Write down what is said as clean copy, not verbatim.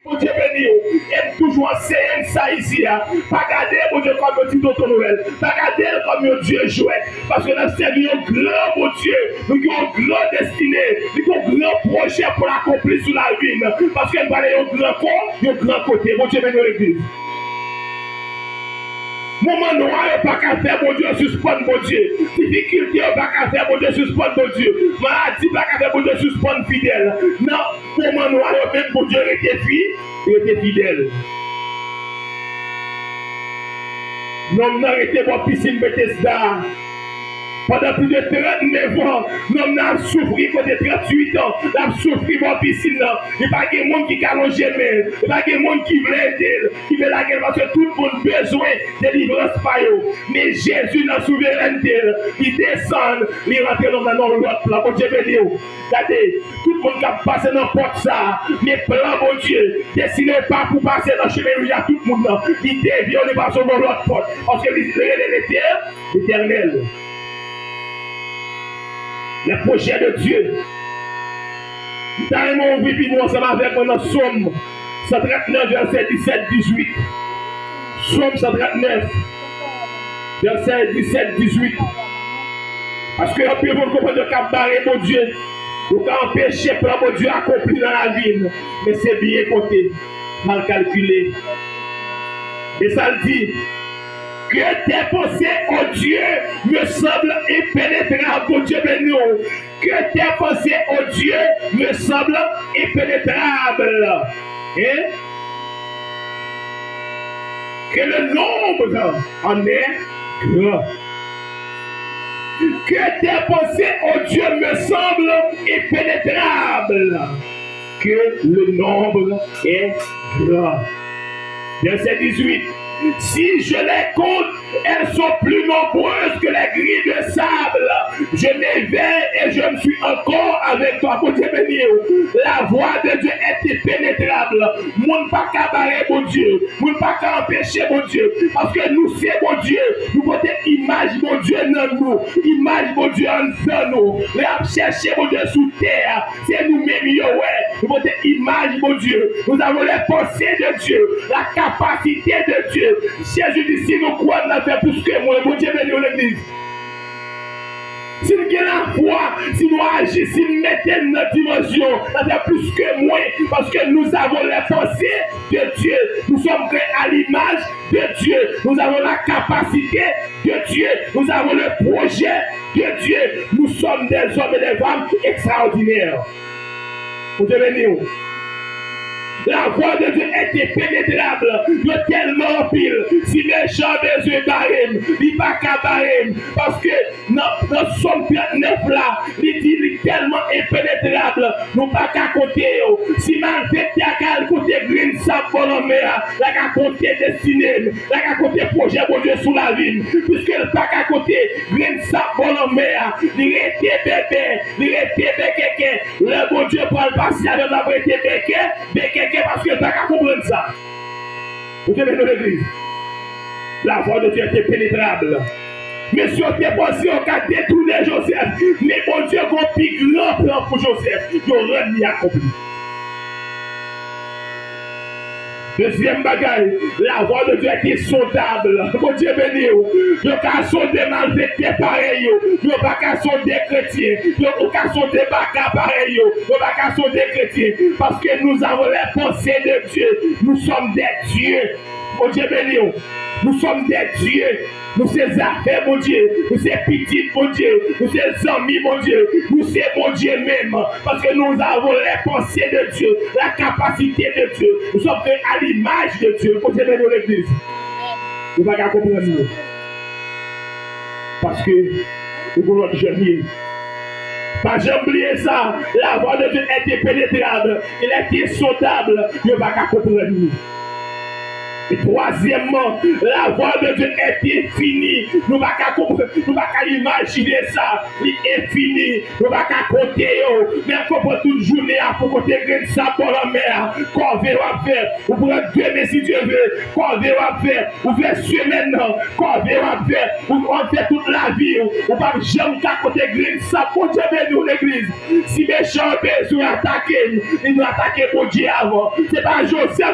Bon Dieu béni, et toujours enseigner ça ici. Pas garder mon Dieu comme un petit auto nouvelle. Pas garder comme un Dieu jouet. Parce que nous servons un grand bon Dieu. Nous avons un grand destiné. Nous avons un grand projet pour l'accomplir sur la vie. Parce que nous avons un grand corps et un grand côté. Bon Dieu béni l'église. Moment noir, il n'y a pas qu'à faire, mon Dieu, suspendre, mon Dieu. Difficulté, il n'y a pas qu'à faire, mon Dieu, suspendre, mon Dieu. Maladie, il n'y a pas qu'à faire, mon Dieu, suspendre, fidèle. Non, moment noir, il y a même, mon Dieu, il était fidèle. Non, non, il était bon, piscine, Bethesda. Pendant plus de 39 ans, nous avons souffert côté 38 ans, nous avons souffert dans la piscine. Il n'y a pas de monde qui a longé, il n'y a pas de monde qui veut aider, qui veut la guerre, parce que tout le monde a besoin de délivrance par eux. Mais Jésus, dans la souveraineté, il descend, il rentre dans l'autre plan. Bon Dieu béni. Regardez, tout le monde qui a passé dans la porte ça, mais plan, bon Dieu, destiné pas pour passer dans le chemin où il y a tout le monde. Il dévie, on est passé dans l'autre porte. Parce que l'éternel. Les projets de Dieu. Nous avons ouvert puis nous ensemble avec mon Somme 139, verset 17-18. Somme 139, verset 17-18. Parce que vous pouvez comprendre de cap barré, mon Dieu. Vous pouvez empêcher plan, mon Dieu, accompli dans la vie. Mais c'est bien compté, mal calculé. Et ça le dit. Que tes pensées, oh Dieu, me semblent impénétrables, oh Dieu béni. Que tes pensées, oh Dieu, me semblent impénétrables. Et que le nombre en est grand. Que tes pensées, oh Dieu, me semblent impénétrables. Que le nombre est grand. Verset 18. Si je les compte, elles sont plus nombreuses que les grilles de sable. Je m'éveille et je me suis encore avec toi. Mon Dieu béni, la voix de Dieu est impénétrable. Mon pas qu'à barrer, mon Dieu. Mon pas qu'à empêcher, mon Dieu. Parce que nous, c'est mon Dieu. Nous portons image, mon Dieu, dans nous. Image, mon Dieu, en nous. Nous avons cherché, mon Dieu, sous terre. C'est nous-mêmes, ouais. Nous portons image, mon Dieu. Nous avons les pensées de Dieu. La capacité de Dieu. Jésus dit, si nous croyons, nous avons plus que moi. Mon Dieu béni l'église. Si nous avons la foi, si nous agissons, si nous mettons notre dimension, nous avons plus que moi. Parce que nous avons les pensées de Dieu. Nous sommes créés à l'image de Dieu. Nous avons la capacité de Dieu. Nous avons le projet de Dieu. Nous sommes des hommes et des femmes extraordinaires. Mon Dieu béni. La voix de Dieu est impénétrable. Il est tellement pile. Si les gens besoin barème, il n'y a pas qu'à barème. Parce que dans son 39 là, il est tellement impénétrable. Nous n'avons pas qu'à compter. Si mal fait, il y a qu'à compter green sap pour l'homme, il y a qu'à compter destiné, il y a qu'à compter projet pour Dieu sous la vie. Puisque il n'y a pas qu'à compter green sap pour l'homme, il était bébé, il était béqué. Le bon Dieu pour le passer avec la vraie béqué. Parce que tu n'as qu'à comprendre ça. Vous avez dans l'église. La voix de Dieu est pénétrable. Mais si on t'est pensé, on a détourné Joseph. Mais mon Dieu, mon plus grand plan pour Joseph, il aura mis accompli. Deuxième bagaille, la voix de Dieu est sondable. Mon Dieu béni, il n'y a qu'à sonder malfaités pareil, il n'y a pas qu'à sonder chrétiens, il n'y a pas qu'à sonder bacas pareil, il n'y a pas qu'à sonder chrétiens. Parce que nous avons les pensées de Dieu. Nous sommes des dieux. Mon Dieu béni, nous sommes des dieux. Nous sommes affaires, mon Dieu. Nous sommes petites, mon Dieu. Nous sommes amis, mon Dieu. Nous sommes mon Dieu même. Parce que nous avons les pensées de Dieu, la capacité de Dieu. Nous sommes faits à l'image de Dieu. Pour Dieu dans l'église. Vous n'avez pas comprendre. Parce que nous voulons le genier. Pas jamais oublier ça. La voix de Dieu est impénétrable. Elle est insondable. Vous n'avez pas comprendre. Et troisièmement, la voix de Dieu est infinie. Nous ne pouvons pas imaginer ça. Il est infini. Nous ne pouvons pas compter. Mais on peut toute journée pour compter ça pour la mer. Qu'on va faire. Vous pouvez demain si Dieu veut. Qu'on va faire. Vous faites semaine. Qu'on va faire. Vous fait toute la vie. Vous ne pouvez pas jamais compter ça pour Dieu nous l'église. Si les gens besoin d'attaquer, ils doivent attaquer pour Dieu avant. Ce n'est pas Joseph.